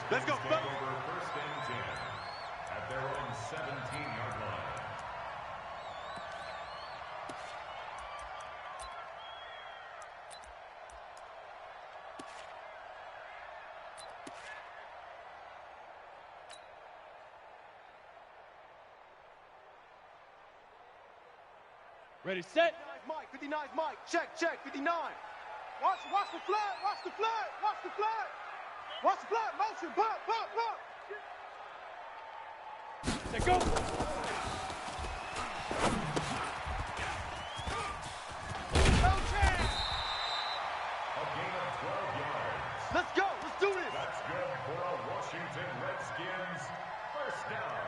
Let's go, take over first and 10 at their own 17-yard line. Ready, set. 59's Mike, 59's Mike. Check, 59. Watch the flag, watch the flag, watch the flag. Watch the flag, motion, pop. Set, go. A gain of 12 yards. Let's go, let's do this. That's good for a Washington Redskins first down.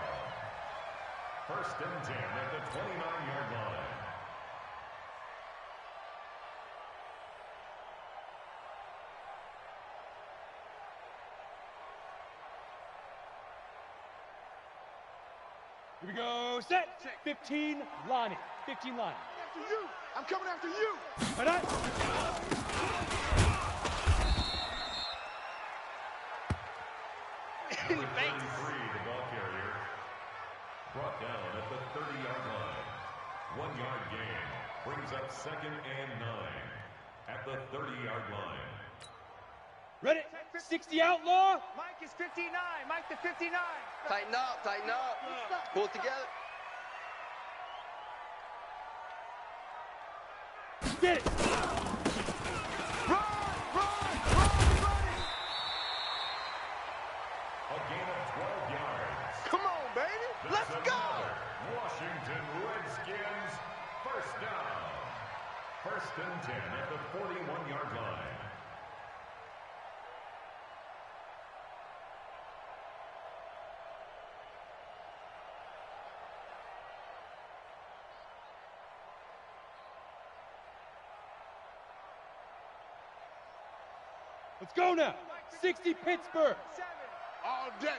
First and 10 at the 29-yard line. Here we go, set. 15, Lonnie. 15 line. After you, I'm coming after you. Right on. Number 33, the ball carrier, brought down at the 30-yard line. 1 yard gain brings up second and 9 at the 30-yard line. Ready, 60 outlaw. Mike is 59, Mike the 59. Tighten up. Pull it together. Get it. Run. A gain of 12 yards. Come on, baby. That's Let's go. another Washington Redskins first down. First and 10 at the 41-yard line. Let's go now. 60 Pittsburgh. All day.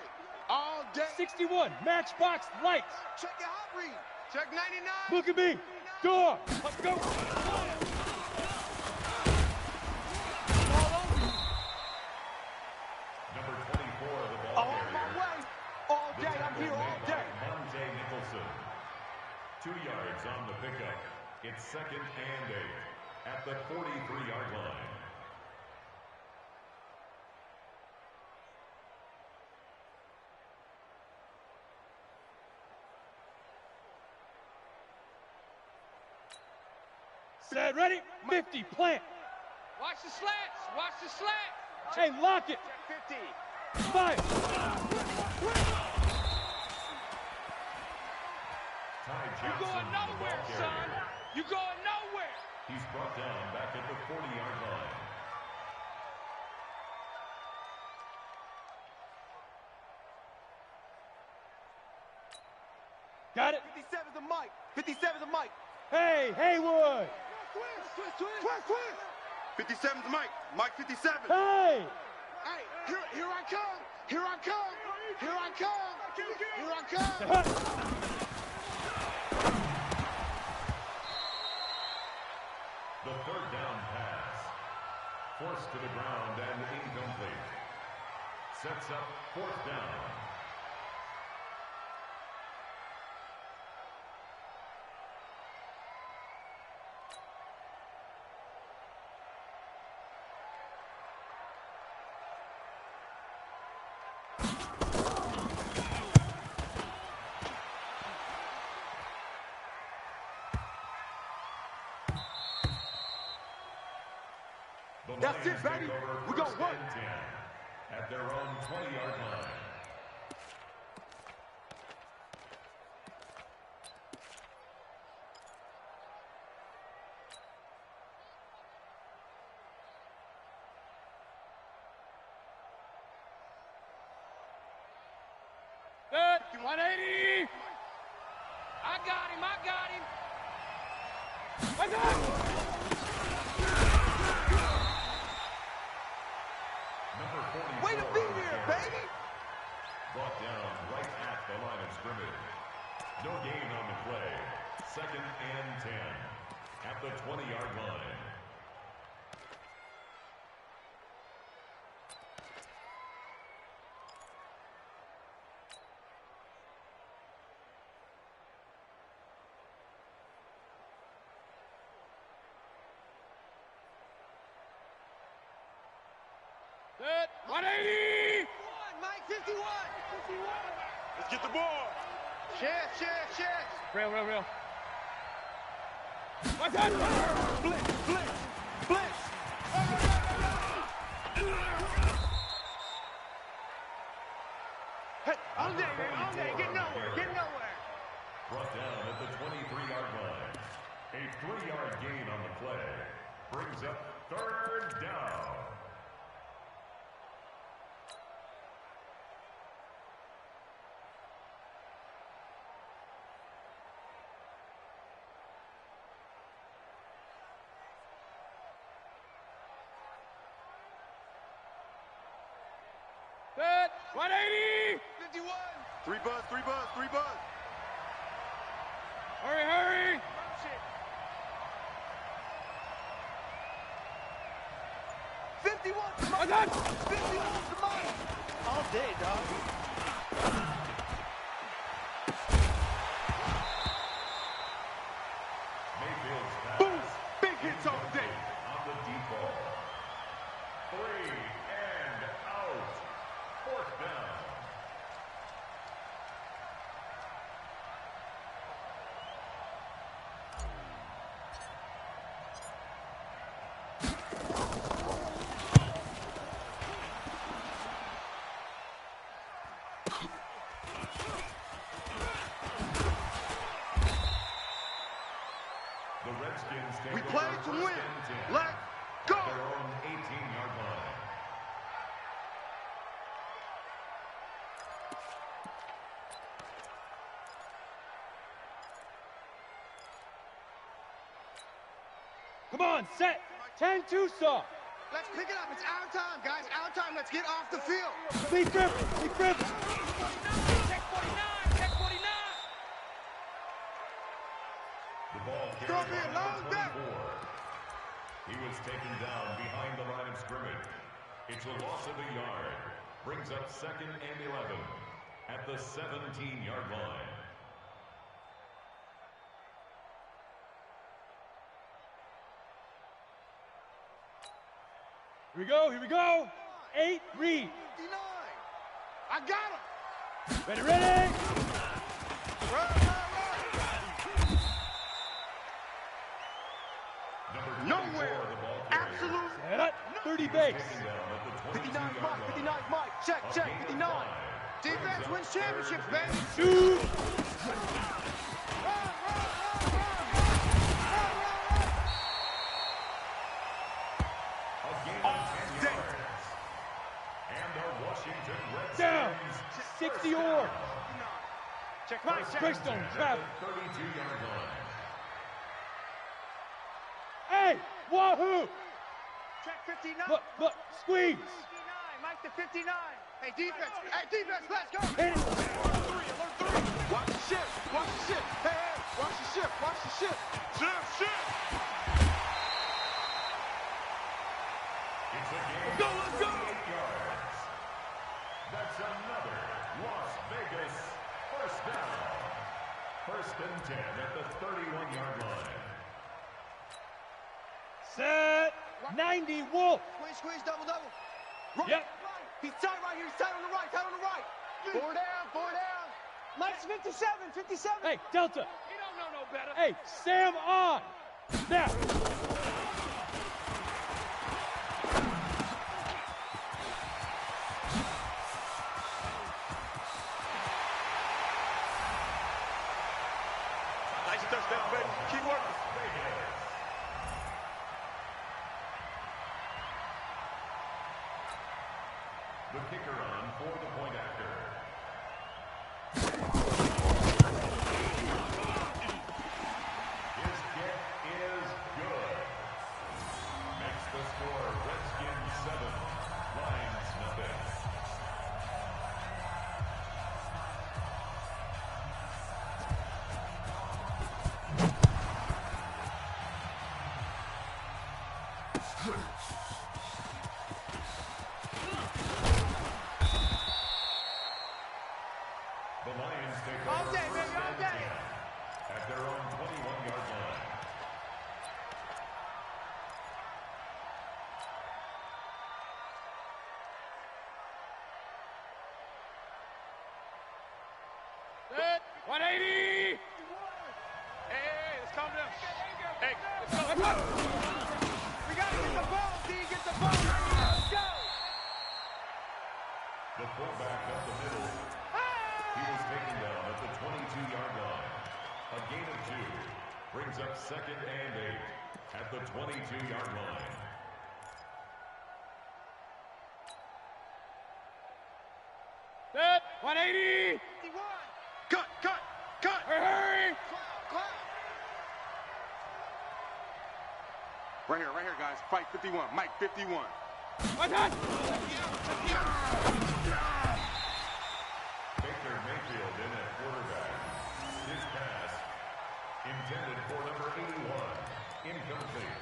61 Matchbox Lights. Check your hot read. Check 99. Look at me. Door. Let's go. Number 24, the ball On carrier. my way. All day. I'm here all day. Monte Nicholson. 2 yards on the pickup. It's second and 8 at the 43-yard line. Set, ready. 50, plant. Watch the slats. Hey, lock it. Check 50. Fire. Ty You Johnson, going the ball nowhere, carrier. son. You going nowhere. He's brought down back at the 40-yard line. Got it. 57's the Mike. 57's the Mike. Hey, Haywood. Twist. 57's the Mike. Mike 57. Hey. Hey, here I come. Here I come. The third down pass. Forced to the ground and incomplete. Sets up fourth down. That's it, baby. We're gonna work. At their own 20-yard line. Good. 180. I got him. I got it. Number 44. Way to be here, baby. Brought down right at the line of scrimmage. No gain on the play. Second and 10 at the 20-yard line. Set. 180. Mike, 51. Let's get the ball. Chance. Real. Blitz. Hey, all day, get nowhere. Brought down at the 23-yard line. A 3-yard gain on the play brings up third down. Set. 180. 51. Three buzz. Hurry. 51. I got it. 51 to Mike. All day, dog. Mayfield's pass. Boom. Big hits all day. On the deep ball. 3 and out. Fourth down. The Redskins take We over play to first win. and 10 Let's go. at their own 18-yard line. Come on, set. 10 Tucson. Let's pick it up. It's our time, guys. Our time. Let's get off the field. Lead grip. Check 49. The ball Throw carried me a on long the 24. He was taken down behind the line of scrimmage. It's a loss of a yard. Brings up second and 11 at the 17-yard line. Here we go. 8 read. 59. I got him. Ready. Run. Number 24, Nowhere. the ball carrier. Absolute. Set up. 30 base. Taken down at the 59 22-yard Mike. line. 59 Mike. Check. A gain of 59. 5. Defense Brings up wins championships, third baby. Shoot. A gain of 10 yards. And the Washington Redskins. Down. 60 or. Check Mike. Check. Greystone At trap. the 32-yard line. Hey, wahoo. Check 59. Look, squeeze. 59. Mike to 59. Hey, defense. Let's go. Hit it. Alert three. Watch the ship. Hey, watch the ship. Ship. It's a gain Let's go. of 38 yards. That's another Las Vegas first down. First and 10 at the 31-yard line. Set. 90 Wolf. Squeeze, double. Right. Yep. He's tight right here. He's tight on the right. Four down. Mike's 57. Hey, Delta. You don't know no better. Hey, Sam on. Snap. Nice touchdown, baby. Keep working. The kicker on for the point after. His kick is good. Makes the score Redskins 7, Lions nothing. Set. 180. Hey, let's calm down. Hey, let's go. Let's go. We gotta get the ball, D. Get the ball. Let's go. The fullback up the middle. He was taken down at the 22-yard line. A gain of 2 brings up 2nd and 8 at the 22-yard line. Set. 180. 51. Cut. Hurry. Clap. Right here, guys. Fight 51. Mike 51. One touch. Baker Mayfield in at quarterback. His pass intended for number 81. Incomplete.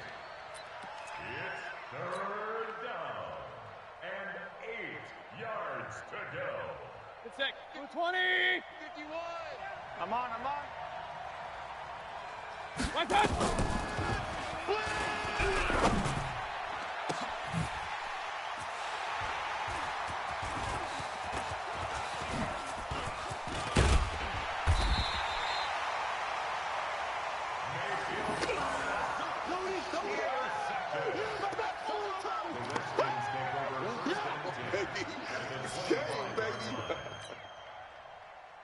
It's 3rd down and 8 yards to go. Good sec. 220. 51. I'm on. One touch.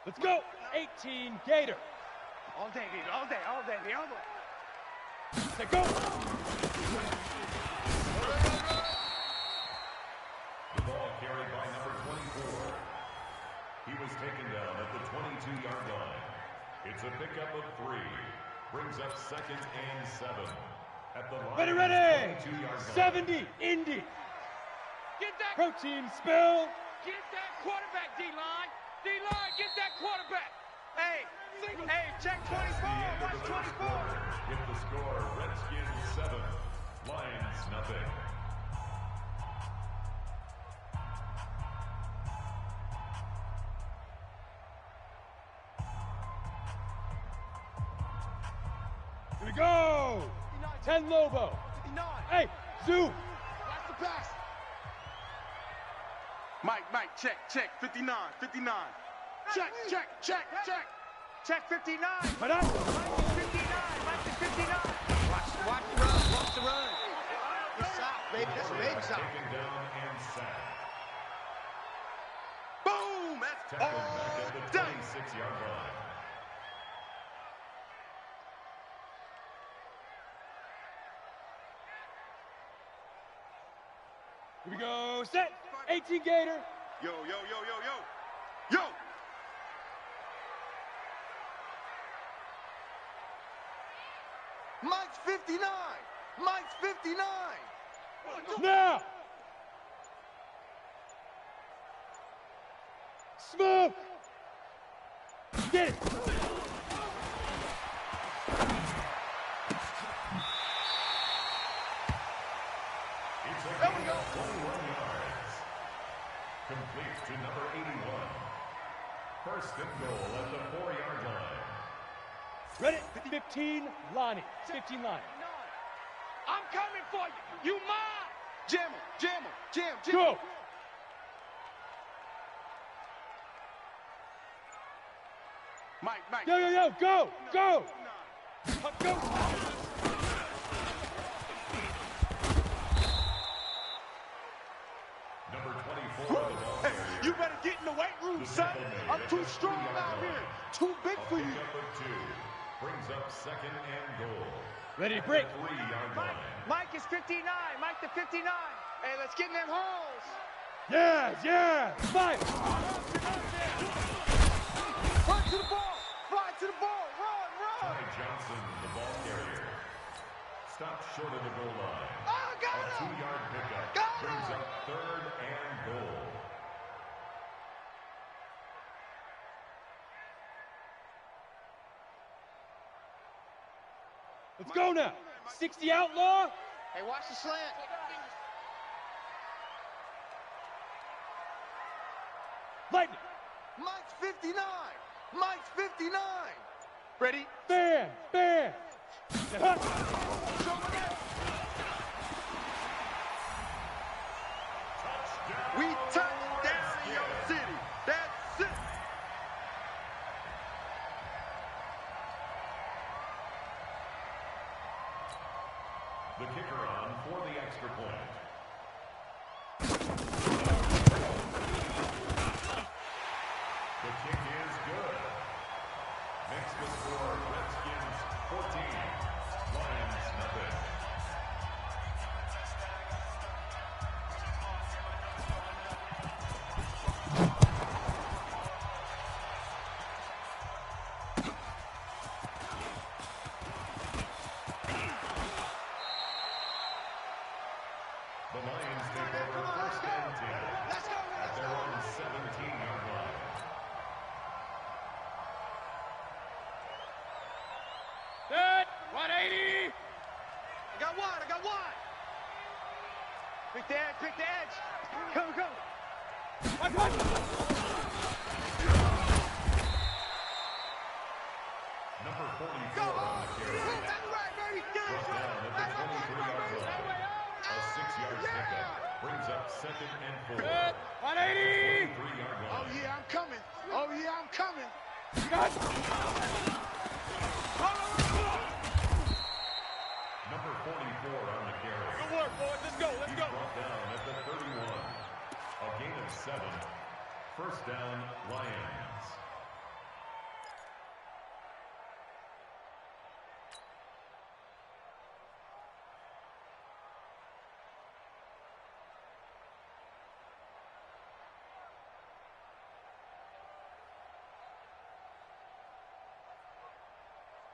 Let's go. 18 Gator. All day, baby. All day. Set, go. The ball carried by number 24. He was taken down at the 22-yard line. It's a pickup of 3. Brings up 2nd and 7 at the line. Ready. 22-yard line. 70 Indy. Get that. Protein spill. Get that quarterback, D-line. D-line, get that quarterback. Hey, check 24. Watch 24. With the score, Redskins 7, Lions nothing. Here we go. 10 Lobo. 59. Hey, zoom. Watch the pass. Mike, check. 59. Check. Check 59. But I. Mike is 59. Watch the run. It's out, baby. That's a big shot. Taken down and sacked. Boom. That's Tackled back all at the day. 26-yard line. Here we go. Set. 18 Gator. Yo. Mike's 59. Now. Smoke. Get it. It's a gain of 21 yards. Complete to number 81. 1st and goal at the 4-yard line. Ready. 15 Lonnie. 15 Lonnie. I'm coming for you. You mine. Jam. Go. Mike. Yo. Go. Go. Number 24 of the ball Hey, carrier. you better get in the weight room, The son. tackle made I'm at too the strong 3-yard out line. here. Too big A for you. pickup of 2 brings up 2nd and goal. Ready to At break. the 3-yard line. Mike is 59. Mike the 59. Hey, let's get in them holes. Yeah. Five. Run to the ball. Fly to the ball. Run. Ty Johnson, the ball carrier. Stopped short of the goal line. Oh, got A him. 2-yard pickup Got brings him. up 3rd and goal. Let's go now. 60 Outlaw. Hey, watch the slant. Lightning. Mike's 59. Mike's 59. Ready? Bam. We touch down in your city. That's it. Number 44 on the carry. Brought down at the 23-yard line. A 6-yard pickup brings up 2nd and 4. 180. 23-yard line. Oh, yeah, I'm coming. Oh, yeah, I'm coming. Number 44 on the carry. Good work, boys. Let's go. Let's He's go. brought down at the 31. A gain of 7. First down, Lions.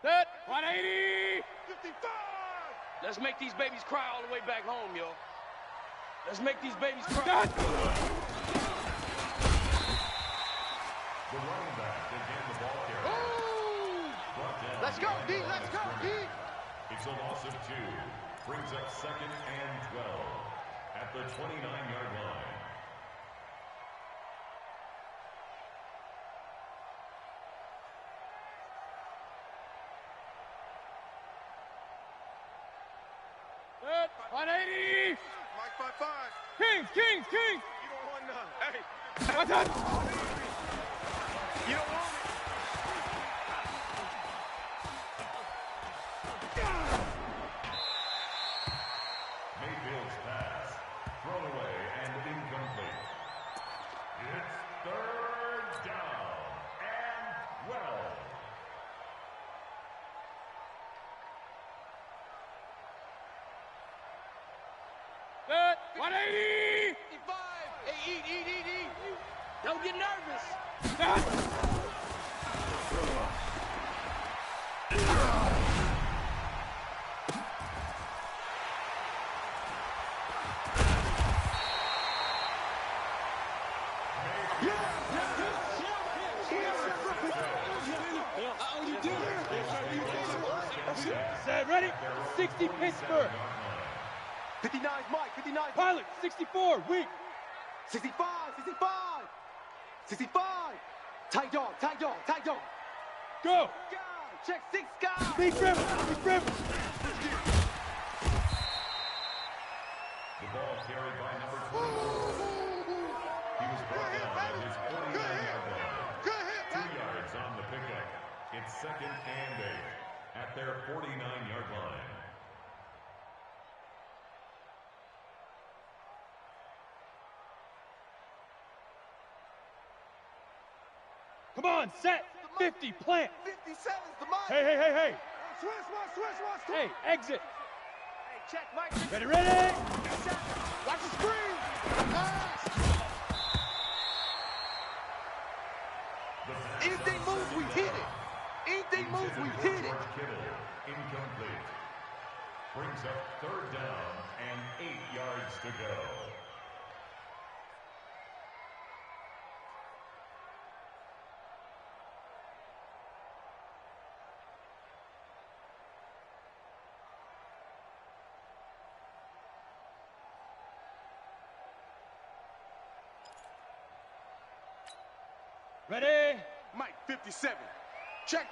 Set. 180. 55. Let's make these babies cry all the way back home, yo. Let's make these babies cry. The running back again, the ball carrier. Brought down Let's go, D. Let's go, D. It's a loss of 2. Brings up 2nd and 12 at the 29-yard line. Set. 180. Mike 5-5. Kings. You don't want none. Hey. What's up? You don't want it. Mayfield's pass. Thrown away and incomplete. It's 3rd down and 12. Set. 180. 55. Hey, eat. Don't get nervous. Set. Ready? 60 Pittsburgh. 59 Mike. 59. Pilot. 64. Weak. 65. 65. Tight dog. Go. Guy. Check 6 guys. Big River. The ball carried by number 24. He was brought down at his 49-yard line. 2 yards on the pickup. It's 2nd and 8 at their 49-yard line. Come on. Set. 50. Plant. 57's the Mike. Hey. Switch. Hey, exit. Hey, check Mike. Ready? Watch the screen. Pass. Anything moves, we hit it. Kittle, incomplete. Brings up 3rd down and 8 yards to go. Ready? Mike 57. Check.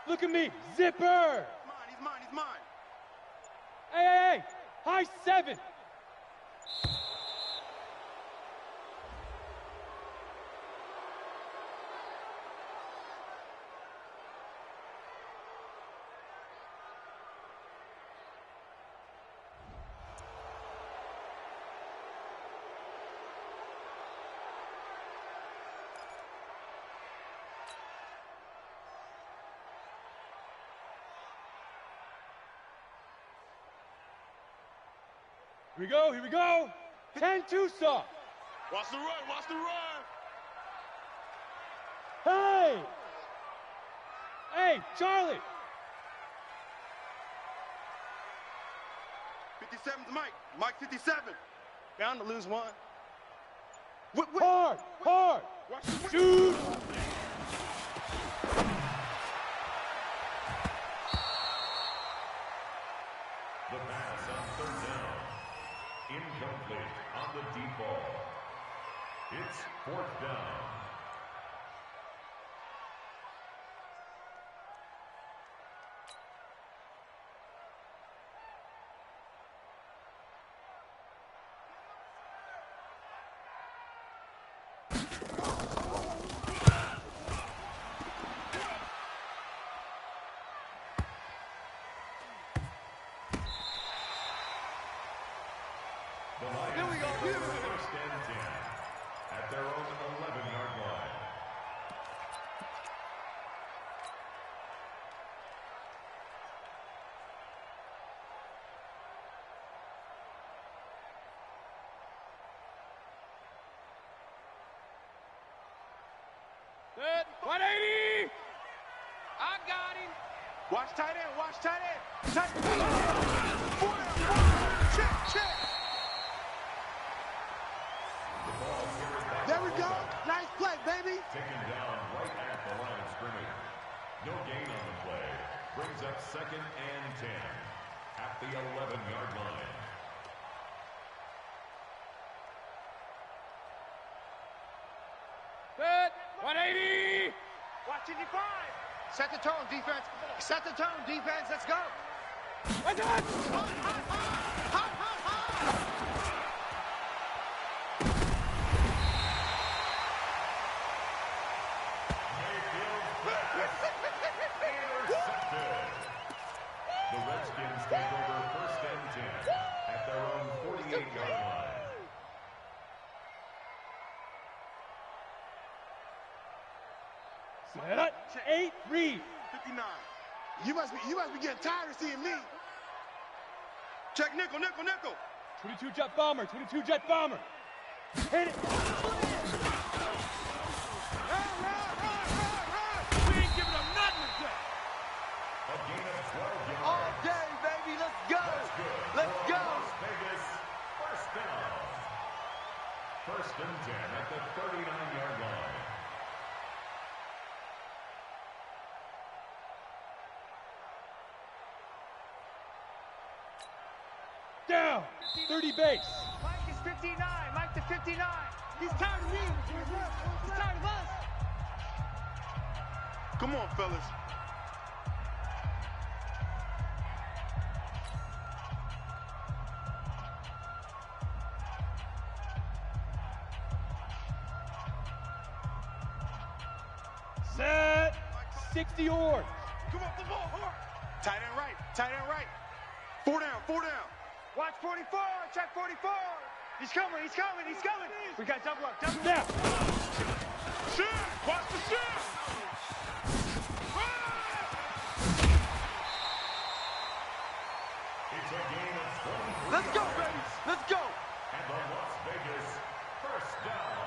Look at me. Zipper. He's mine. Hey. High 7. Here we go. 10 Tucson. Watch the run. Hey, Charlie. 57's Mike. Mike 57. Bound to lose one. Hard. Watch the Shoot. Good. 180. I got him. Watch tight end, watch tight end. Tight end. Check, check. There we go. Nice play, baby. Taken down right at the line of scrimmage. No gain on the play. Brings up 2nd and 10 at the 11-yard line. Good. 180. Watch it, 5. Set the tone, defense. Set the tone, defense. Let's go. Hot, hot. Hot, hot, hot. Intercepted. The Redskins take over 1st and 10 at their own 48-yard line. Set. 8, read. 59. You must be getting tired of seeing me. Check nickel, nickel, nickel. 22 jet bomber. 22 jet bomber. Hit it. We ain't giving them nothing today. A gain of 12 yards. All day, baby. Let's go. That's good. Let's For go. Las Vegas, 1st down. 1st and 10 at the 39-yard line. Down. 30 base. Mike is 59. Mike to 59. He's tired of me. He's tired of us. Come on, fellas. Set. 60 orange. Come on, the ball hard. Tight end right. Tight end right. 4 down. 4 down. Watch 44. Check 44. He's coming. He's coming. He's coming. We got double up. Double Snap. Shoot. Watch the shoot. It's a gain of 23. Let's go, baby. Let's go. And the Las Vegas 1st down.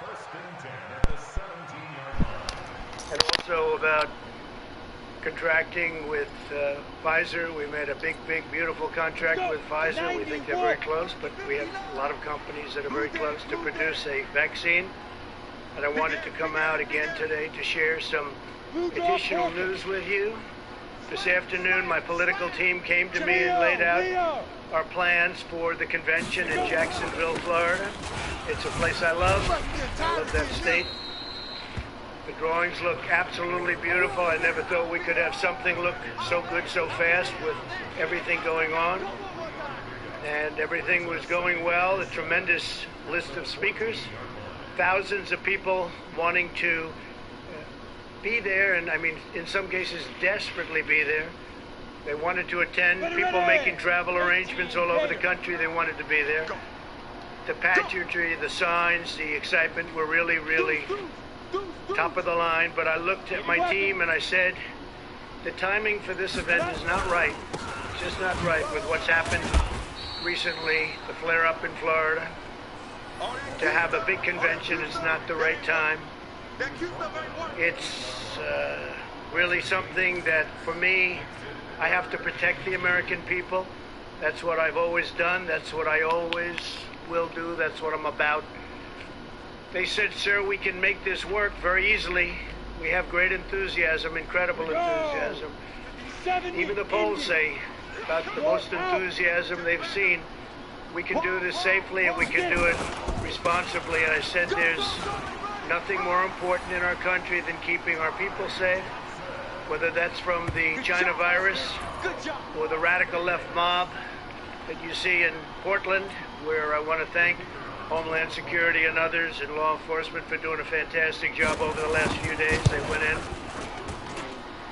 1st and 10 at the 17-yard line. And also about contracting with Pfizer. We made a big, beautiful contract with Pfizer. We think they're very close, but we have a lot of companies that are very close to produce a vaccine. And I wanted to come out again today to share some additional news with you. This afternoon, my political team came to me and laid out our plans for the convention in Jacksonville, Florida. It's a place I love. I love that state. The drawings look absolutely beautiful. I never thought we could have something look so good so fast with everything going on. And everything was going well. A tremendous list of speakers. Thousands of people wanting to be there, and I mean, in some cases, desperately be there. They wanted to attend. People making travel arrangements all over the country. They wanted to be there. The pageantry, the signs, the excitement were really, really top of the line. But I looked at my team and I said, the timing for this event is not right. It's just not right with what's happened recently, the flare-up in Florida. To have a big convention is not the right time. It's really something that, for me, I have to protect the American people. That's what I've always done. That's what I always will do. That's what I'm about. They said, sir, we can make this work very easily. We have great enthusiasm, incredible enthusiasm. Even the polls say about the most enthusiasm they've seen. We can do this safely and we can do it responsibly. And I said there's nothing more important in our country than keeping our people safe, whether that's from the China virus or the radical left mob that you see in Portland, where I want to thank Homeland Security and others and law enforcement for doing a fantastic job over the last few days. They went in.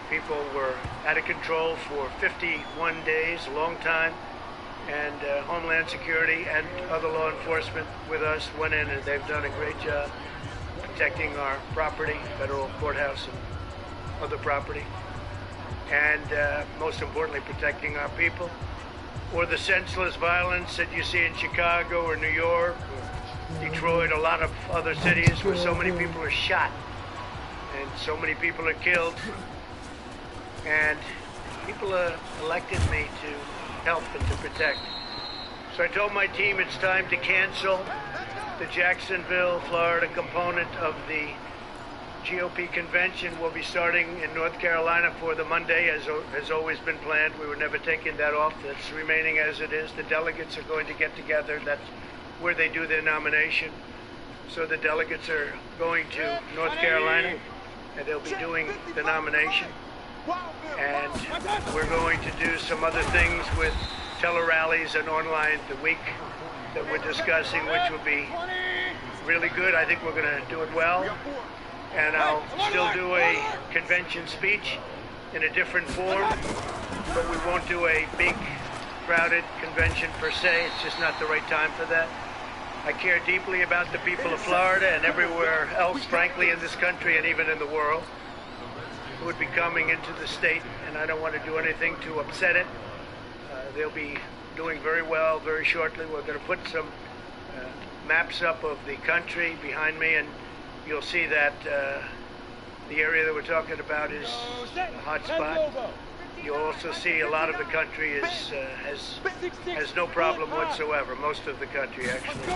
People were out of control for 51 days, a long time. And Homeland Security and other law enforcement with us went in, and they've done a great job protecting our property, federal courthouse and other property, and most importantly, protecting our people. Or the senseless violence that you see in Chicago or New York or Detroit, a lot of other cities where so many people are shot and so many people are killed. And people elected me to help and to protect. So I told my team it's time to cancel the Jacksonville, Florida component of the GOP convention. Will be starting in North Carolina for the Monday, as has always been planned. We were never taking that off. That's remaining as it is. The delegates are going to get together. That's where they do their nomination. So the delegates are going to North Carolina, and they'll be doing the nomination. And we're going to do some other things with tele-rallies and online the week that we're discussing, which will be really good. I think we're going to do it well. And I'll still do a convention speech in a different form, but we won't do a big, crowded convention per se. It's just not the right time for that. I care deeply about the people of Florida and everywhere else, frankly, in this country and even in the world, who would be coming into the state, and I don't want to do anything to upset it. They'll be doing very well very shortly. We're going to put some maps up of the country behind me, and you'll see that the area that we're talking about is a hot spot. You'll also see a lot of the country has no problem whatsoever, most of the country actually.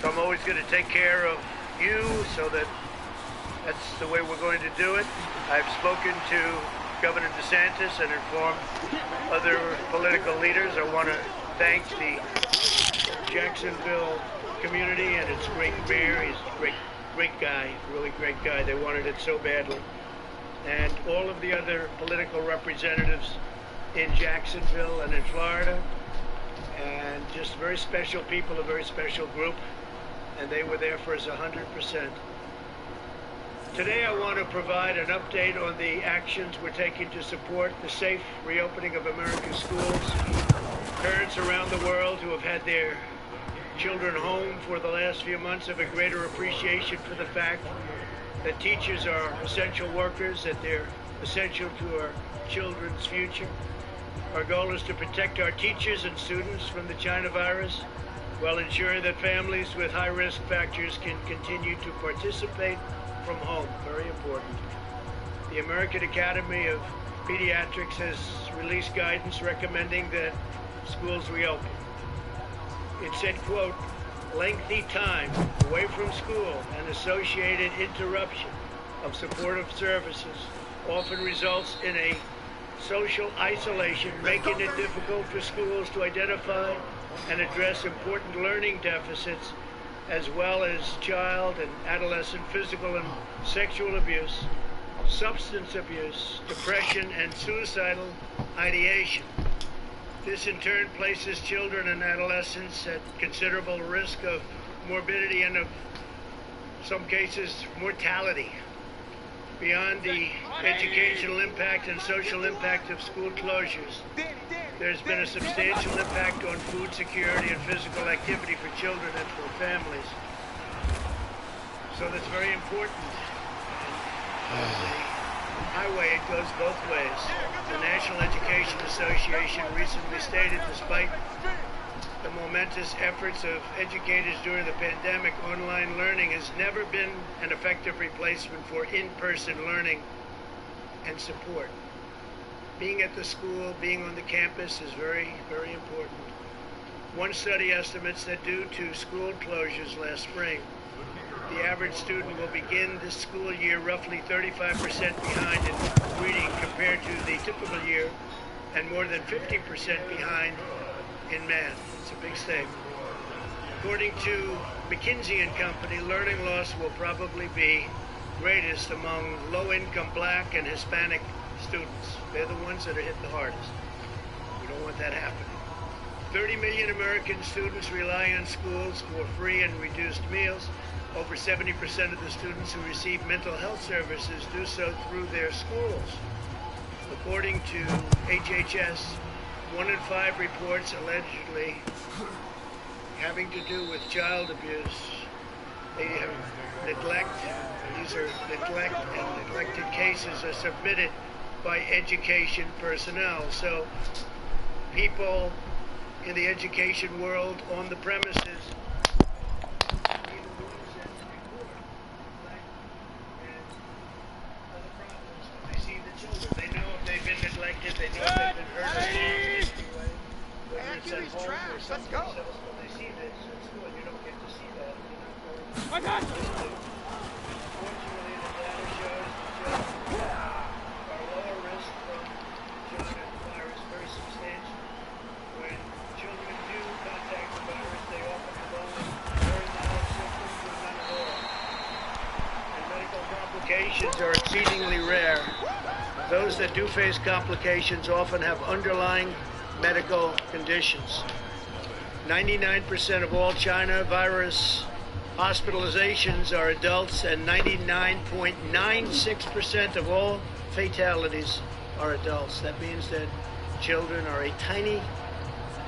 So I'm always going to take care of you, so that's the way we're going to do it. I've spoken to Governor DeSantis and informed other political leaders. I want to thank the Jacksonville community and its great mayor. He's a great guy, really great guy. They wanted it so badly. And all of the other political representatives in Jacksonville and in Florida, and just very special people, a very special group, and they were there for us 100%. Today I want to provide an update on the actions we're taking to support the safe reopening of American schools. Parents around the world who have had their children home for the last few months have a greater appreciation for the fact that teachers are essential workers, that they're essential to our children's future. Our goal is to protect our teachers and students from the China virus while ensuring that families with high risk factors can continue to participate from home. Very important. The American Academy of Pediatrics has released guidance recommending that schools reopen. It said, quote, lengthy time away from school and associated interruption of supportive services often results in a social isolation, making it difficult for schools to identify and address important learning deficits, as well as child and adolescent physical and sexual abuse, substance abuse, depression, and suicidal ideation. This in turn places children and adolescents at considerable risk of morbidity and, of some cases, mortality. Beyond the educational impact and social impact of school closures, there's been a substantial impact on food security and physical activity for children and for families. So that's very important. Highway, it goes both ways. The National Education Association recently stated, despite the momentous efforts of educators during the pandemic, online learning has never been an effective replacement for in-person learning and support. Being at the school, being on the campus is very, very important. One study estimates that due to school closures last spring, the average student will begin this school year roughly 35% behind in reading compared to the typical year, and more than 50% behind in math. It's a big statement. According to McKinsey & Company, learning loss will probably be greatest among low-income Black and Hispanic students. They're the ones that are hit the hardest. We don't want that happening. 30 million American students rely on schools for free and reduced meals. Over 70% of the students who receive mental health services do so through their schools. According to HHS, 1 in 5 reports allegedly having to do with child abuse. They have neglect. These are neglect and neglected cases are submitted by education personnel. So people in the education world on the premises Let's go. When they see this at school, you don't get to see that. I got you. Fortunately, the data shows that children are lower risk from children virus very substantial. When children do contact the virus, they often develop very mild symptoms or none at all. And medical complications are exceedingly rare. Those that do face complications often have underlying medical conditions. 99% of all China virus hospitalizations are adults, and 99.96% of all fatalities are adults. That means that children are a tiny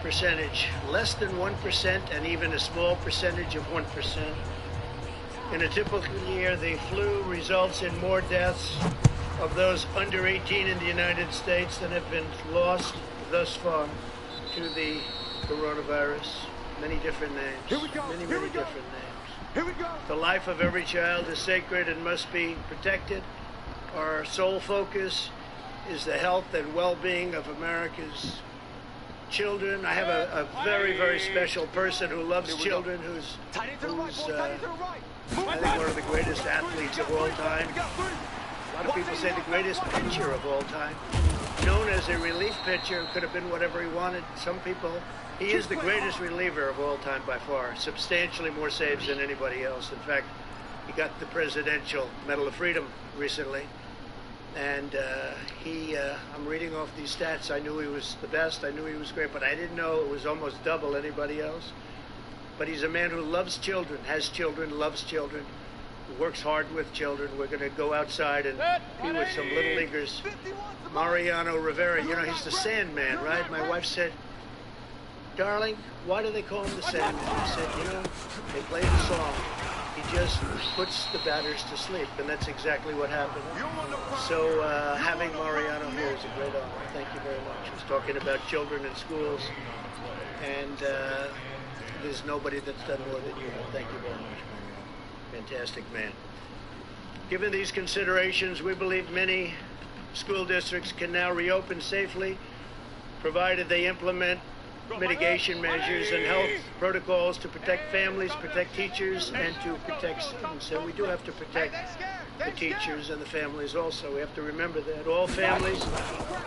percentage, less than 1%, and even a small percentage of 1%. In a typical year, the flu results in more deaths of those under 18 in the United States than have been lost thus far to the coronavirus. Many different names. Here we go. Many Here we go. different names. Here we go. The life of every child is sacred and must be protected. Our sole focus is the health and well-being of America's children. I have a very, very special person who loves children, who's Tight end to the right, boy. Tight end to the right. I think one of the greatest athletes of all time. A lot of people say the greatest pitcher of all time. Known as a relief pitcher, could have been whatever he wanted. Some people, he is the greatest reliever of all time by far. Substantially more saves than anybody else. In fact, he got the Presidential Medal of Freedom recently. And I'm reading off these stats. I knew he was the best. I knew he was great, but I didn't know it was almost double anybody else. But he's a man who loves children, has children, loves children, works hard with children. We're going to go outside and be with some little leaguers. Mariano Rivera, you know, he's the Sandman, right? My wife said, darling, why do they call him the Sandman? I said, you know, they play the song. He just puts the batters to sleep, and that's exactly what happened. So having Mariano here is a great honor. Thank you very much. He was talking about children in schools, and there's nobody that's done more than you have. Thank you very much, Mariano. Fantastic man. Given these considerations, we believe many school districts can now reopen safely, provided they implement mitigation measures and health protocols to protect families, protect teachers, and to protect students. So we do have to protect the teachers and the families also. We have to remember that all families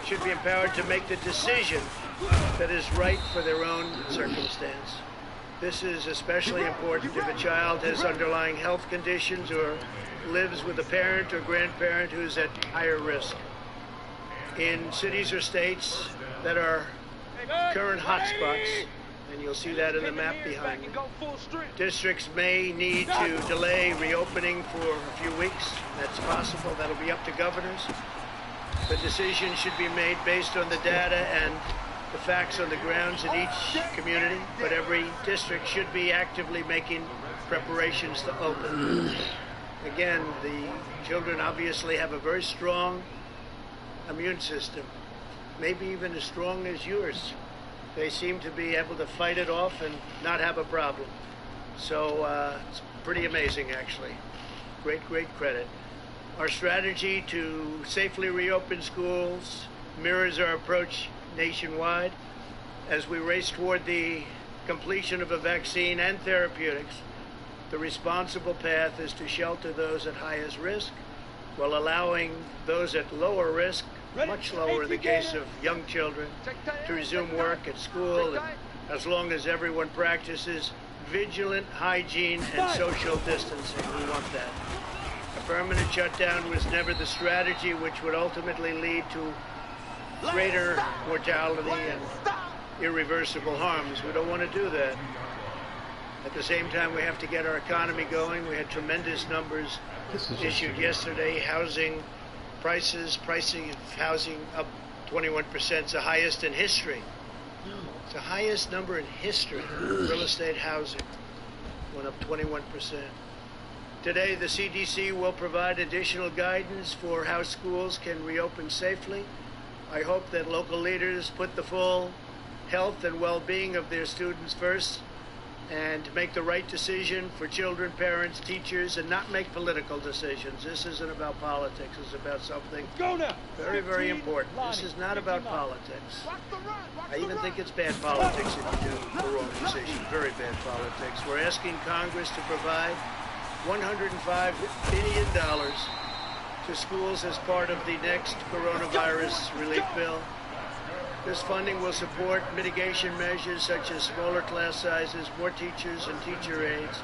should be empowered to make the decision that is right for their own circumstance. This is especially important if a child has underlying health conditions or lives with a parent or grandparent who's at higher risk. In cities or states that are current hotspots, and you'll see that in the map behind me, districts may need to delay reopening for a few weeks. That's possible. That'll be up to governors. The decision should be made based on the data and the facts on the grounds in each community, but every district should be actively making preparations to open. Again, the children obviously have a very strong immune system, maybe even as strong as yours. They seem to be able to fight it off and not have a problem. So it's pretty amazing, actually. Great, great credit. Our strategy to safely reopen schools mirrors our approach nationwide as we race toward the completion of a vaccine and therapeutics. The responsible path is to shelter those at highest risk while allowing those at lower risk, much lower in the case of young children, to resume work at school, and as long as everyone practices vigilant hygiene and social distancing. We want that. A permanent shutdown was never the strategy, which would ultimately lead to greater mortality and irreversible harms. We don't want to do that. At the same time, we have to get our economy going. We had tremendous numbers issued yesterday. Housing prices, pricing of housing up 21%. It's the highest in history. It's the highest number in history. Real estate housing went up 21%. Today, the CDC will provide additional guidance for how schools can reopen safely. I hope that local leaders put the full health and well-being of their students first and make the right decision for children, parents, teachers, and not make political decisions. This isn't about politics. It's about something very, very important. This is not about politics. I even think it's bad politics if you do the wrong decision. Very bad politics. We're asking Congress to provide $105 billion to schools as part of the next coronavirus relief bill. This funding will support mitigation measures such as smaller class sizes, more teachers and teacher aides,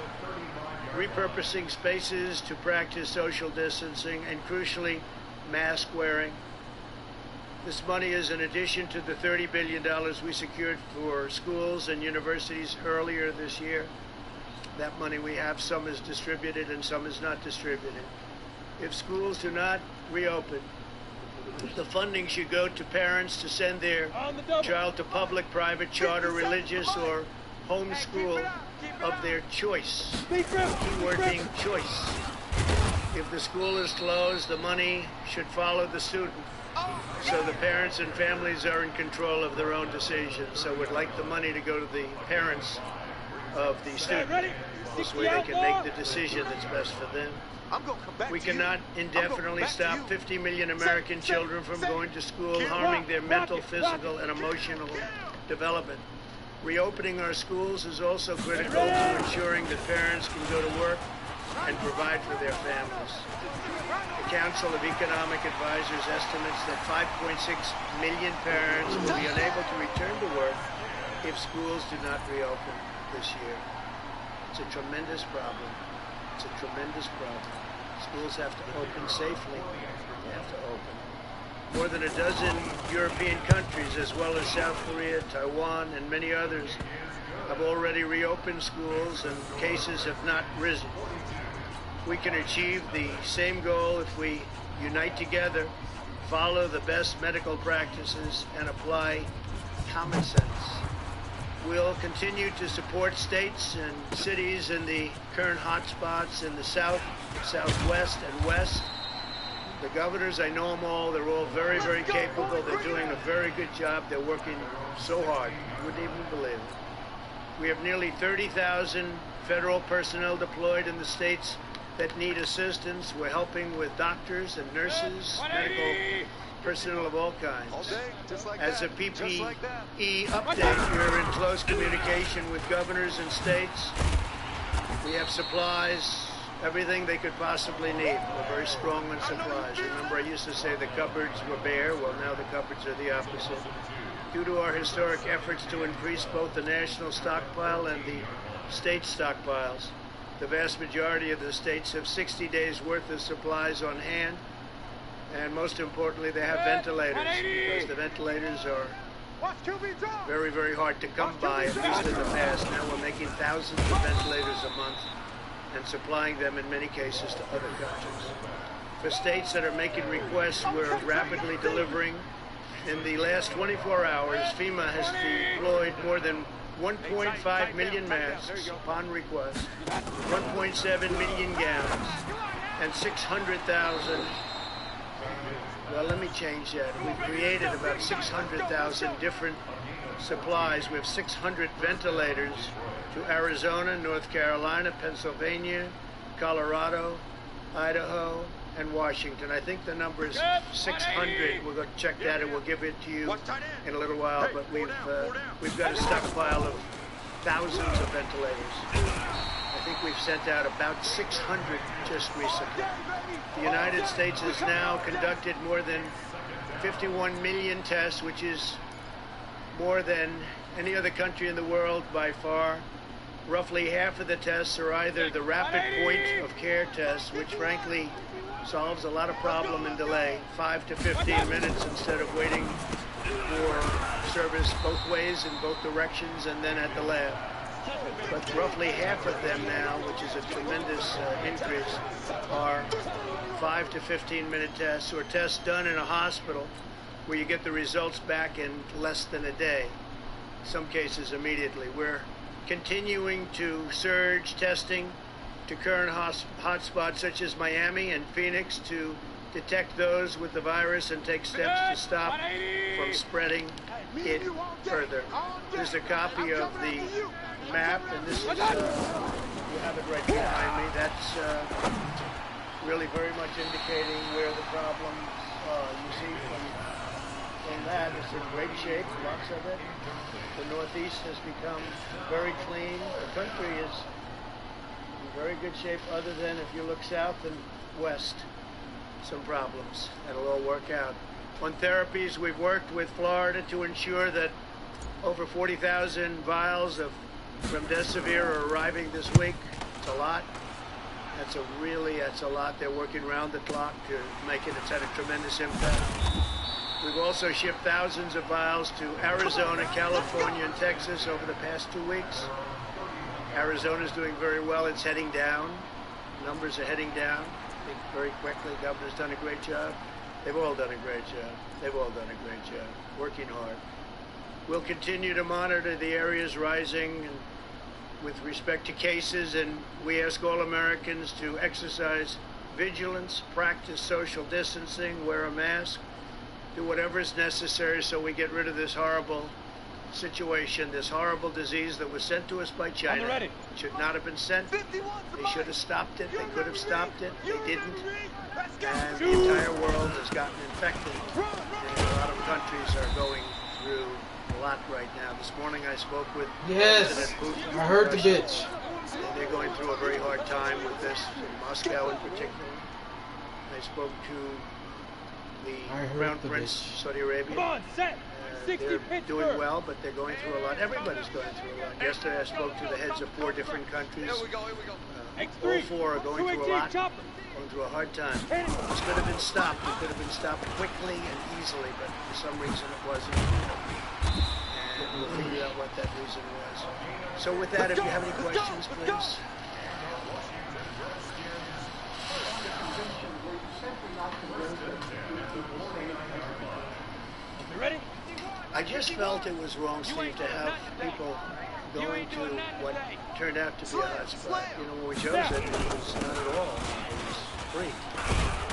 repurposing spaces to practice social distancing, and crucially, mask wearing. This money is in addition to the $30 billion we secured for schools and universities earlier this year. That money we have, some is distributed and some is not distributed. If schools do not reopen, the funding should go to parents to send their child to public, private, charter, religious, or homeschool of their choice. Keyword being choice. If the school is closed, the money should follow the student, so the parents and families are in control of their own decisions. So we'd like the money to go to the parents of the student. This way they can make the decision that's best for them. We cannot indefinitely stop 50 million American children from going to school, harming their mental, physical, and emotional development. Reopening our schools is also critical to ensuring that parents can go to work and provide for their families. The Council of Economic Advisors estimates that 5.6 million parents will be unable to return to work if schools do not reopen this year. It's a tremendous problem. It's a tremendous problem. Schools have to open safely. They have to open. More than a dozen European countries, as well as South Korea, Taiwan, and many others, have already reopened schools, and cases have not risen. We can achieve the same goal if we unite together, follow the best medical practices, and apply common sense. We'll continue to support states and cities in the current hotspots in the South, Southwest, and West. The governors, I know them all. They're all very, very capable. They're doing a very good job. They're working so hard. You wouldn't even believe it. We have nearly 30,000 federal personnel deployed in the states that need assistance. We're helping with doctors and nurses, medical personnel of all kinds. As a PPE update, we're in close communication with governors and states. We have supplies, everything they could possibly need. We're very strong on supplies. Remember, I used to say the cupboards were bare. Well, now the cupboards are the opposite. Due to our historic efforts to increase both the national stockpile and the state stockpiles, the vast majority of the states have 60 days worth of supplies on hand. And most importantly, they have ventilators, because the ventilators are very, very hard to come by, at least in the past. Now we're making thousands of ventilators a month and supplying them in many cases to other countries. For states that are making requests, we're rapidly delivering. In the last 24 hours, FEMA has deployed more than 1.5 million masks upon request, 1.7 million gowns, and 600,000. Well, let me change that. We've created about 600,000 different supplies. We have 600 ventilators to Arizona, North Carolina, Pennsylvania, Colorado, Idaho, and Washington. I think the number is 600. We're going to check that and we'll give it to you in a little while. But we've got a stockpile of thousands of ventilators. I think we've sent out about 600 just recently. The United States has now conducted more than 51 million tests, which is more than any other country in the world by far. Roughly half of the tests are either the rapid point of care tests, which frankly solves a lot of problem and delay, 5 to 15 minutes instead of waiting for service both ways in both directions and then at the lab. But roughly half of them now, which is a tremendous increase, are 5 to 15 minute tests, or tests done in a hospital where you get the results back in less than a day, some cases immediately. We're continuing to surge testing to current hotspots such as Miami and Phoenix to detect those with the virus and take steps to stop from spreading it further. Here's a copy of the map, and this is, you have it right behind me. That's really very much indicating where the problems are. You see from that, it's in great shape, lots of it. The Northeast has become very clean. The country is in very good shape, other than if you look south and west, some problems. It'll all work out. On therapies, we've worked with Florida to ensure that over 40,000 vials of remdesivir are arriving this week. It's a lot. That's a lot. They're working round the clock to make it. It's had a tremendous impact. We've also shipped thousands of vials to Arizona, California, and Texas over the past 2 weeks. Arizona's doing very well. It's heading down. Numbers are heading down. I think very quickly. Governor's done a great job. They've all done a great job. They've all done a great job. Working hard. We'll continue to monitor the areas rising and with respect to cases, and we ask all Americans to exercise vigilance, practice social distancing, wear a mask, do whatever is necessary so we get rid of this horrible situation, this horrible disease that was sent to us by China. It should not have been sent. They should have stopped it. They could have stopped it. They didn't. And the entire world has gotten infected. And a lot of countries are going through a lot right now. This morning I spoke with President Putin. I heard the bitch. They're going through a very hard time with this, in Moscow in particular. I spoke to the Crown Prince, Saudi Arabia. Come on, set. They're doing well, but they're going through a lot. Everybody's going through a lot. Yesterday I spoke to the heads of 4 different countries. All 4 are going through a lot, going through a hard time. This could have been stopped. It could have been stopped quickly and easily, but for some reason it wasn't. And we'll figure out what that reason was. So with that, if you have any questions, please. You ready? I just felt it was wrong, Steve, to have people going to what turned out to be a hotspot. You know, when we chose it, it was not at all. It was free.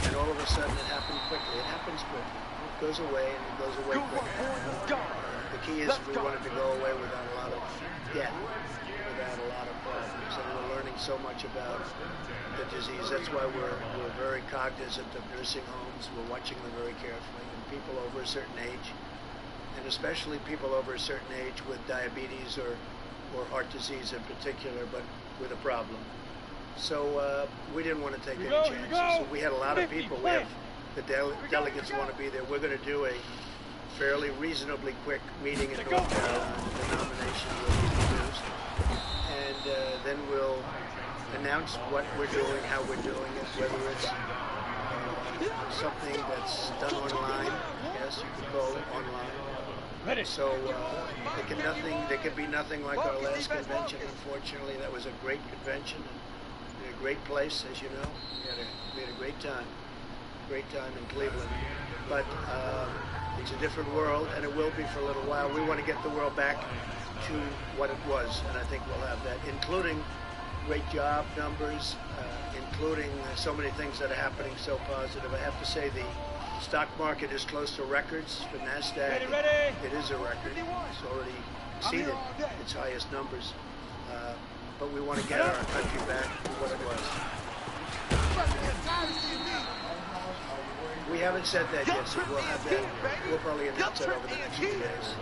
And all of a sudden it happened quickly. It happens quickly. It goes away, and it goes away quickly. The key is we wanted to go away without a lot of debt, without a lot of problems. And we're learning so much about the disease. That's why we're very cognizant of nursing homes. We're watching them very carefully. And people over a certain age, and especially people over a certain age with diabetes or heart disease in particular, but with a problem. So we didn't want to take any chances. So we had a lot of people. We have the delegates want to be there. We're going to do a fairly reasonably quick meeting in North Carolina. The nomination will be produced. And then we'll announce what we're doing, how we're doing it, whether it's something that's done online. Yes, you could go online. So there could be nothing like our last convention. Unfortunately, that was a great convention, and a great place, as you know. We had a great time in Cleveland. But it's a different world, and it will be for a little while. We want to get the world back to what it was, and I think we'll have that, including great job numbers, including so many things that are happening so positive. I have to say the stock market is close to records for NASDAQ. It is a record. It's already exceeded its highest numbers. But we want to get our country back to what it was. We haven't said that yet, so we'll have that. We'll probably announce that over the next few days.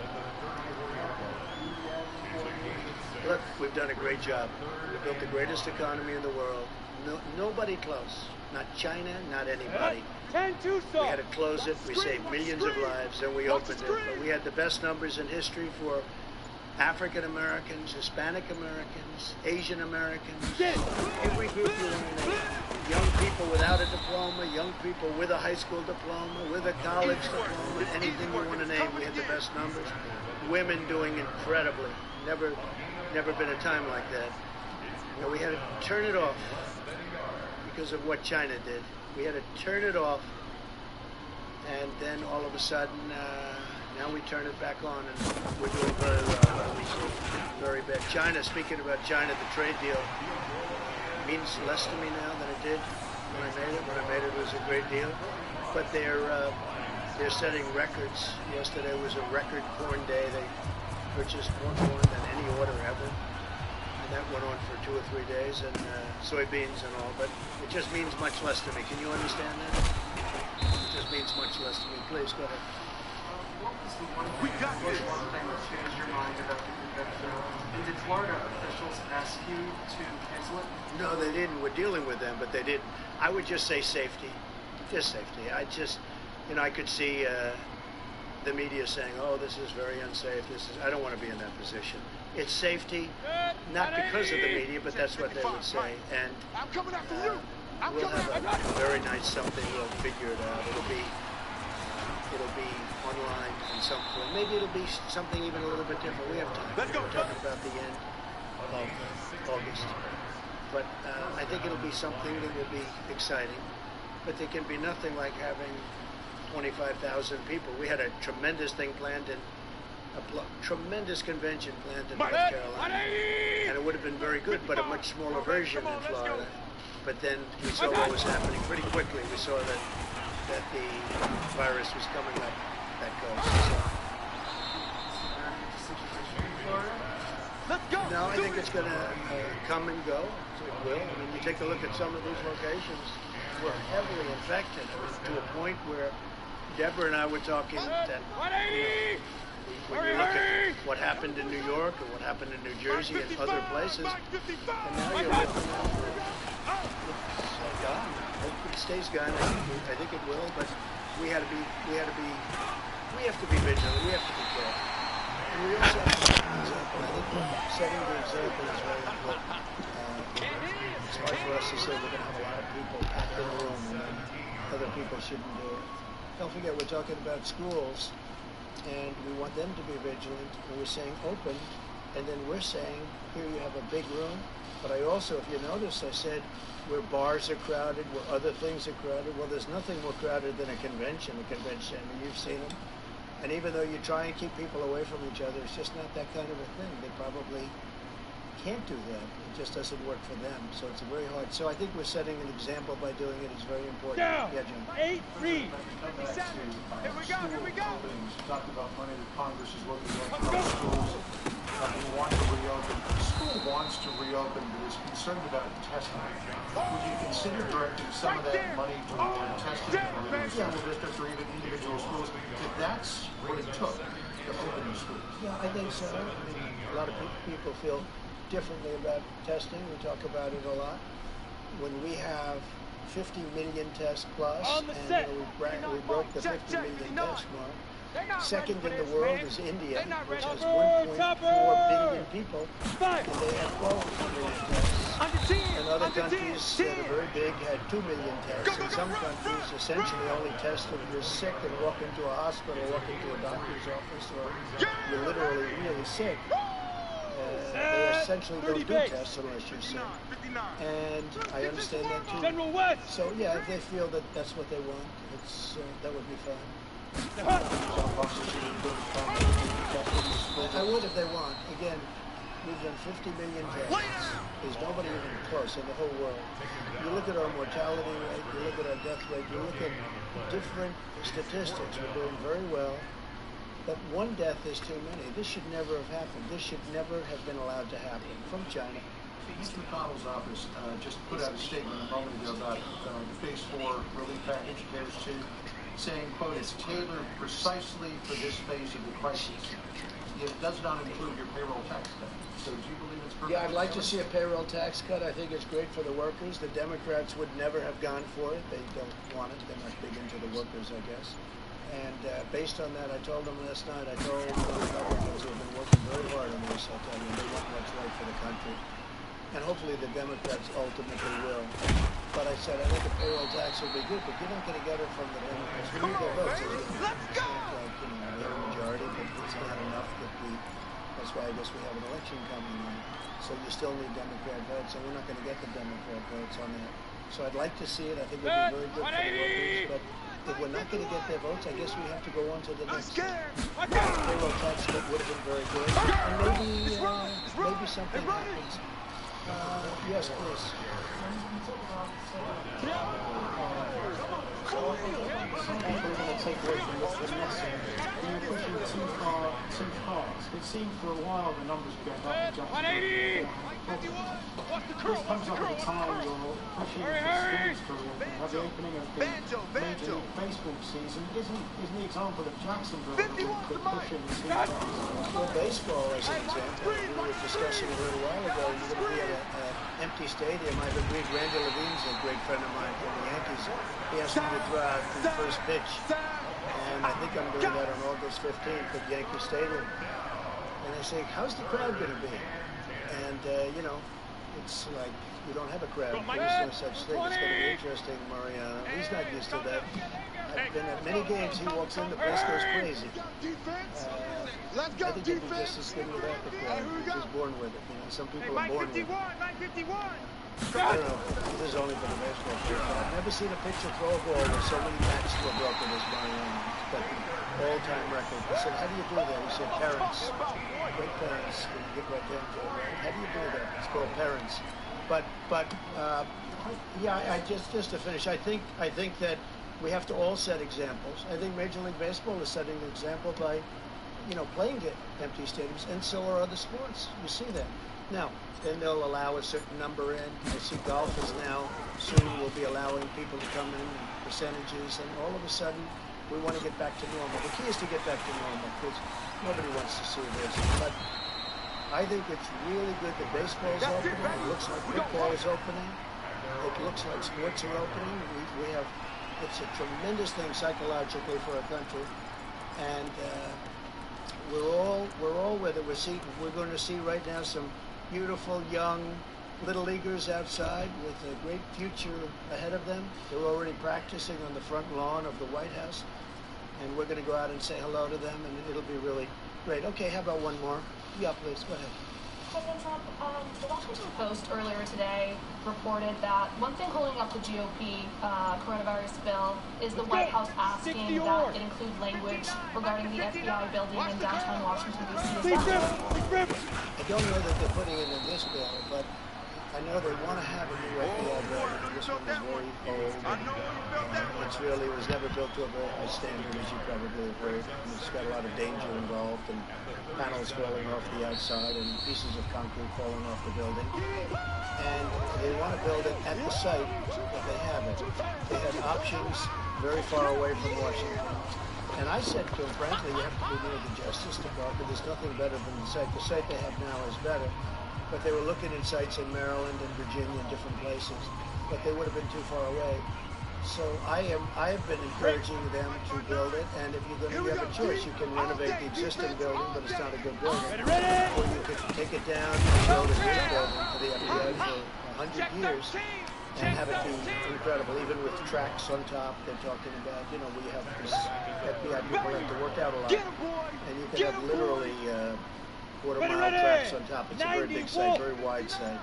Look, we've done a great job. We built the greatest economy in the world. Nobody close. Not China, not anybody. We had to close it. We saved millions of lives, and we opened it. But we had the best numbers in history for African Americans, Hispanic Americans, Asian Americans, every group you want to name. Young people without a diploma, young people with a high school diploma, with a college diploma, anything you want to name. We had the best numbers. Women doing incredibly. Never been a time like that. And we had to turn it off because of what China did. We had to turn it off, and then all of a sudden, now we turn it back on, and we're doing very well. Very bad. China, speaking about China, the trade deal means less to me now than it did when I made it. When I made it, it was a great deal. But they're setting records. Yesterday was a record corn day. They purchased more corn than any order ever. and that went on for 2 or 3 days, and soybeans and all, but it just means much less to me. Can you understand that? It just means much less to me. Please, go ahead. What was the one thing that changed your mind about the convention? And did Florida officials ask you to cancel it? No, they didn't. We're dealing with them, but they didn't. I would just say safety. Just safety. I just, I could see the media saying, oh, this is very unsafe. I don't want to be in that position. It's safety, not because of the media, but that's what they would say. And I'm coming after you. we'll have a very nice something. We'll figure it out. It'll be online in some point. Maybe it'll be something even a little bit different. We have time. Let's go. We're talking about the end of August. But I think it'll be something that will be exciting. But there can be nothing like having 25,000 people. We had a tremendous thing planned in tremendous convention planned in North Carolina, and it would have been very good, but a much smaller version in Florida. But then we saw what was happening pretty quickly. We saw that the virus was coming up that coast. Let's go. No, I think it's going to come and go. It will. I mean, you take a look at some of these locations. We're heavily infected. I mean, to a point where Deborah and I were talking that when you look at what happened in New York and what happened in New Jersey and other places, and now you're looking at it's gone. I hope it stays gone. I think it will, but we have to be vigilant. We have to be careful. And we also have to set an example. I think setting the example is very important. It's hard for us to say we're going to have a lot of people packed in a room and then other people shouldn't do it. Don't forget, we're talking about schools, and we want them to be vigilant, and we're saying open, and then we're saying, here you have a big room, but I also, if you notice, I said where bars are crowded, where other things are crowded. Well, there's nothing more crowded than a convention center. You've seen them. And even though you try and keep people away from each other, it's just not that kind of a thing. They probably can't do that. It just doesn't work for them. So it's very hard. So I think we're setting an example by doing it. It's very important. Down. Yeah, Jim. 8 3. Here we go. Here we go. Talked about money that Congress is looking at for schools. We want to reopen. The school wants to reopen, but is concerned about testing. Would you consider directing some of that money toward testing in school districts or even individual schools if that's what it took to open the schools? Yeah, I think so. I mean, a lot of people feel differently about testing. We talk about it a lot. When we have 50 million tests plus, and we broke the 50 million test mark. Second in the world is India, which has 1.4 billion people, and they have 12 million tests. And other countries that are very big had 2 million tests. And some countries essentially only test if you're sick and walk into a hospital, walk into a doctor's office, or you're literally really sick. They essentially don't do tests unless you're sick. And I understand that too. General West. So yeah, if they feel that that's what they want, that would be fine. I would if they want. Again, we've done 50 million tests. There's nobody even close in the whole world. You look at our mortality rate, you look at our death rate, you look at different statistics. We're doing very well. But one death is too many. This should never have happened. This should never have been allowed to happen from China. Mr. McConnell's office just put out a statement a moment ago about the Phase 4 relief package, Phase 2, saying, quote, it's tailored precisely for this phase of the crisis. It does not include your payroll tax cut. So do you believe it's perfect? Yeah, I'd like to see a payroll tax cut. I think it's great for the workers. The Democrats would never have gone for it. They don't want it. They're not big into the workers, I guess. And based on that, I told them last night, I told the Republicans who have been working very hard on this, I tell you, they want what's right for the country. And hopefully the Democrats ultimately will. But I said, I think a payroll tax will be good, but you're not going to get it from the Democrats. We need their votes. Let's go! We have a majority, but it's not enough that that's why I guess we have an election coming on. So you still need Democrat votes, and we're not going to get the Democrat votes on that. So I'd like to see it. I think it would be very good for the workers, but if we're not going to get their votes, I guess we have to go on to the next thing. Payroll tax cut would have been very good. And maybe something happens. Yes, please. Some people are going to take away from what's necessary. You're pushing too fast. It seemed for a while the numbers were going up and just 180! This comes up at a time you're pushing for sports career. At the opening of the Major League Baseball season, isn't the example of Jacksonville pushing too fast? Well, baseball, as an example, we were discussing a little while ago, you're going to be at an empty stadium. I've agreed. Randy Levine's a great friend of mine from the Yankees. He asked me to throw out the first pitch, and I think I'm doing that on August 15th at Yankee Stadium. And I say, how's the crowd going to be? And, you know, it's like you don't have a crowd. There is no such thing. It's going to be interesting, Mariano. He's not used to that. I've been at many games. He walks in, the place goes crazy. I think he'd be just as good with that. He's just born with it. You know, some people are born with it. I don't know. This is only for the baseball player. I've never seen a pitcher throw a ball where so many bats were broken as Mariano. But all-time record. I said, how do you do that? He said, parents. Great parents. When you get right down to it, right? How do you do that? It's called parents. But yeah, just to finish, I think that we have to all set examples. I think Major League Baseball is setting an example by, you know, playing at empty stadiums, and so are other sports. You see that. Now, then they'll allow a certain number in. I see golf is now, soon will be allowing people to come in percentages, and all of a sudden, we want to get back to normal. The key is to get back to normal, because nobody wants to see this. But I think it's really good that baseball's opening. It looks like football is opening. It looks like sports are opening. We have, it's a tremendous thing psychologically for our country. And we're all with it. We're going to see right now some beautiful young little leaguers outside with a great future ahead of them. They're already practicing on the front lawn of the White House, and we're going to go out and say hello to them, and it'll be really great. Okay, how about one more? Yeah, please, go ahead. President Trump, the Washington Post earlier today reported that one thing holding up the GOP coronavirus bill is the White House asking that it include language regarding the FBI building in downtown Washington, D.C. I don't know that they're putting it in this bill, but I know they want to have a new FBI building. This one is very old. It was never built to a very high standard, as you probably have heard. It's got a lot of danger involved, and panels falling off the outside and pieces of concrete falling off the building. And they want to build it at the site that they have it. They had options very far away from Washington. And I said to them, frankly, you have to be near the Justice Department. There's nothing better than the site. The site they have now is better. But they were looking at sites in Maryland and Virginia and different places. But they would have been too far away. So I have been encouraging them to build it, and if you have a choice, you can renovate the existing building, but it's not a good building. Or you could take it down and build a new building for the FBI for 100 years and have it be incredible, even with tracks on top. They're talking about, you know, we have this FBI people have to work out a lot, and you can have literally quarter-mile tracks on top. It's a very big site, very wide site.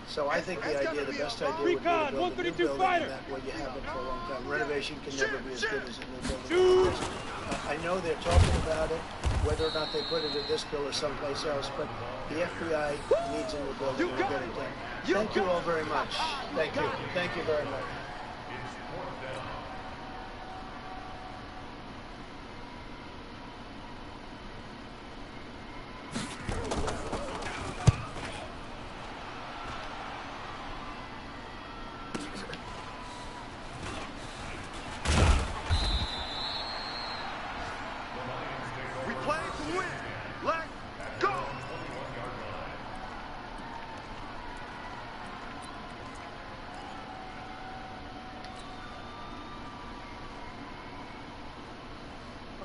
So I think the best idea would be to build a new building, and that way you have it for a long time. Renovation can never be as good as a new building. I know they're talking about it, whether or not they put it in this bill or someplace else, but the FBI needs a new building to get it done. Thank you all very much. Thank you. Thank you very much.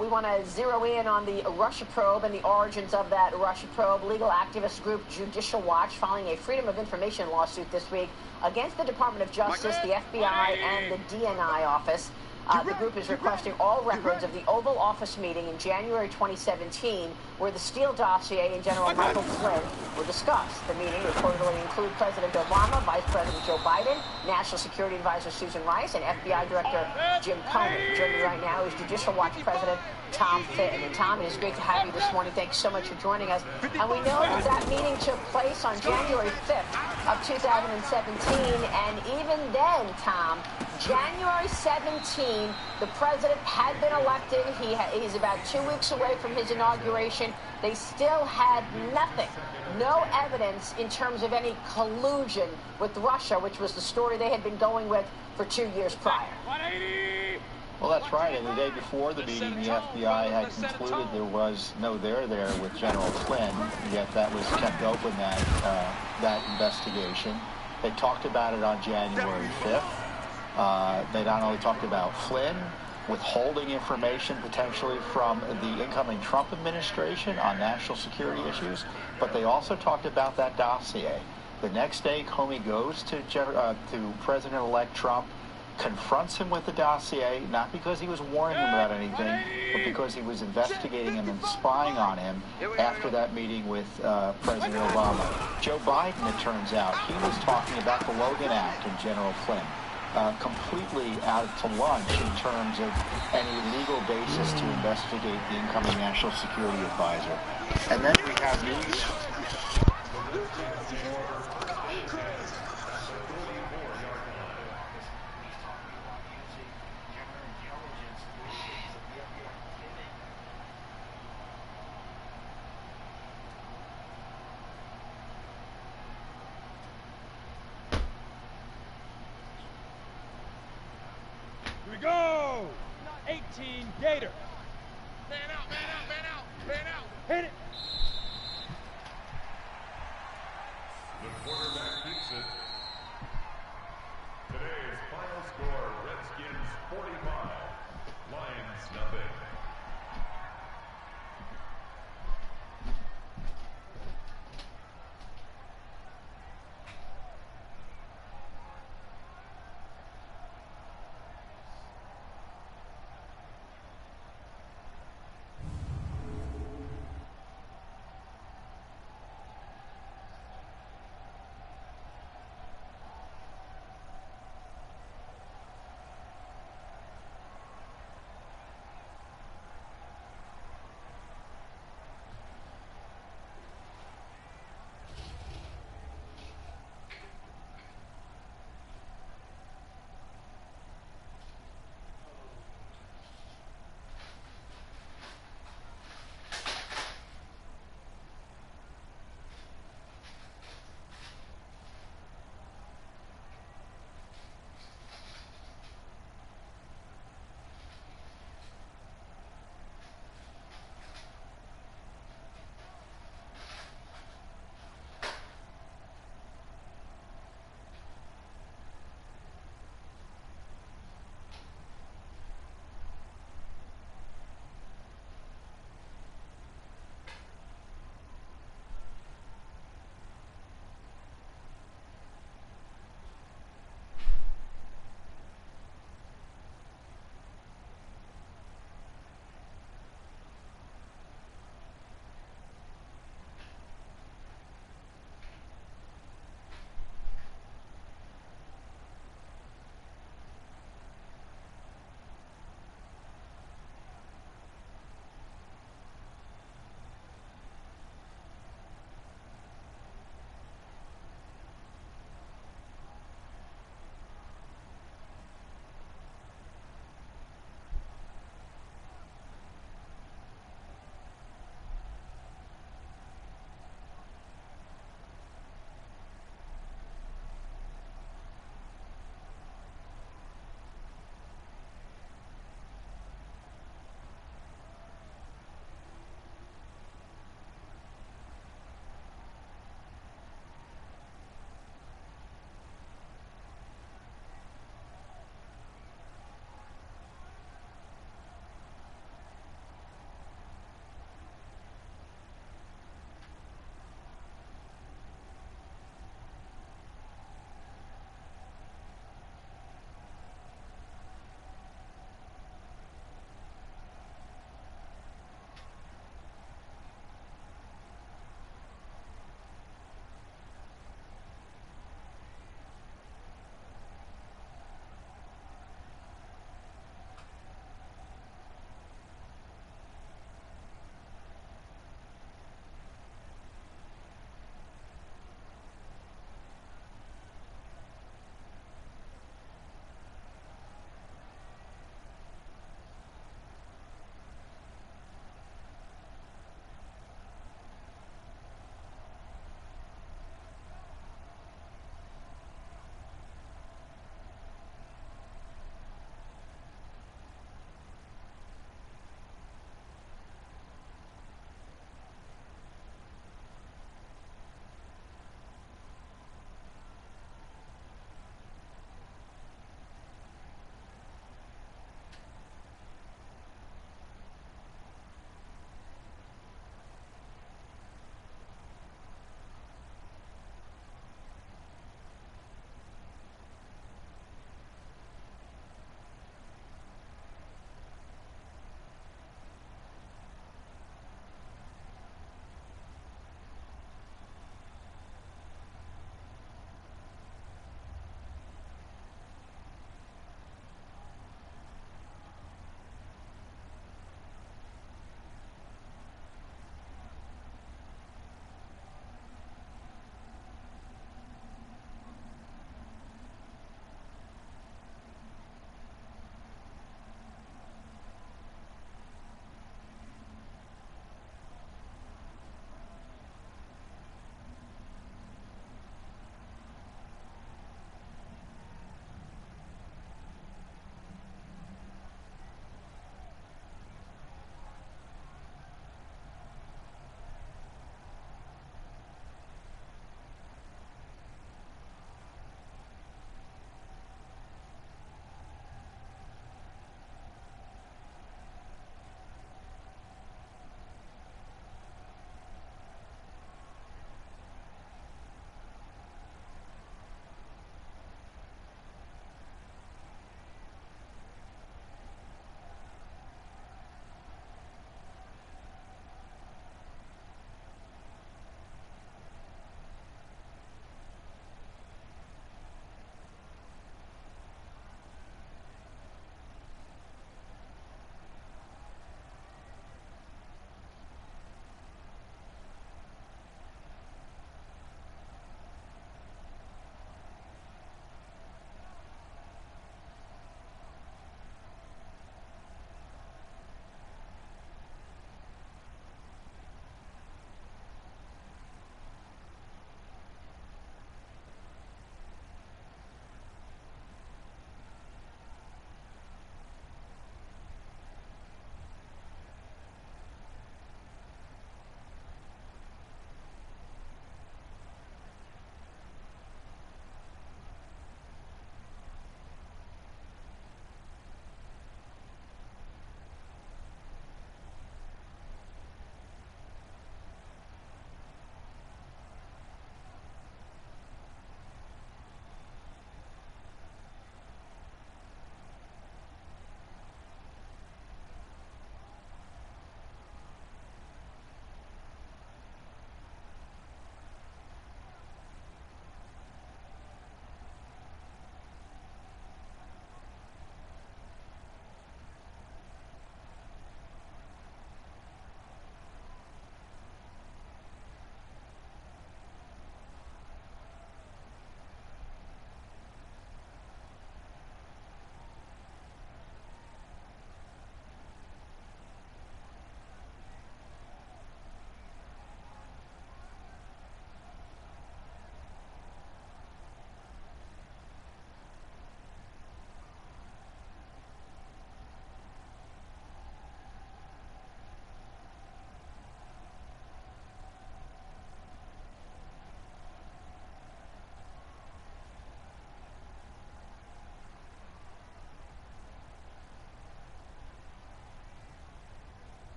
We want to zero in on the Russia probe and the origins of that Russia probe. Legal activist group Judicial Watch filing a Freedom of Information lawsuit this week against the Department of Justice, the FBI, and the DNI office. The group is requesting all records of the Oval Office meeting in January 2017, where the Steele dossier and General Michael Flynn were discussed. The meeting reportedly included President Obama, Vice President Joe Biden, National Security Advisor Susan Rice, and FBI Director Jim Comey. Joining me right now is Judicial Watch President Tom Fitton. And Tom, it is great to have you this morning. Thanks so much for joining us. And we know that that meeting took place on January 5th of 2017, and even then, Tom, January 17, the president had been elected. He's about 2 weeks away from his inauguration. They still had nothing, no evidence in terms of any collusion with Russia, which was the story they had been going with for 2 years prior. Well, that's right. And the day before the meeting, the FBI had concluded there was no there with General Flynn, yet that was kept open, that investigation. They talked about it on January 5th. They not only talked about Flynn withholding information potentially from the incoming Trump administration on national security issues, but they also talked about that dossier. The next day, Comey goes to President-elect Trump, confronts him with the dossier, not because he was warning him about anything, but because he was investigating him and spying on him after that meeting with President Obama. Joe Biden, it turns out, he was talking about the Logan Act and General Flynn, completely out to lunch in terms of any legal basis to investigate the incoming national security advisor. And then we have news. Here we go! 18 Gator. Man out, man out, man out, man out. Hit it. The quarterback keeps it. Today's final score, Redskins 45, Lions nothing.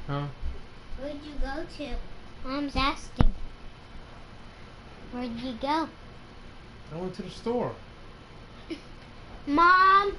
Huh? Where'd you go to? Mom's asking. Where'd you go? I went to the store. Mom!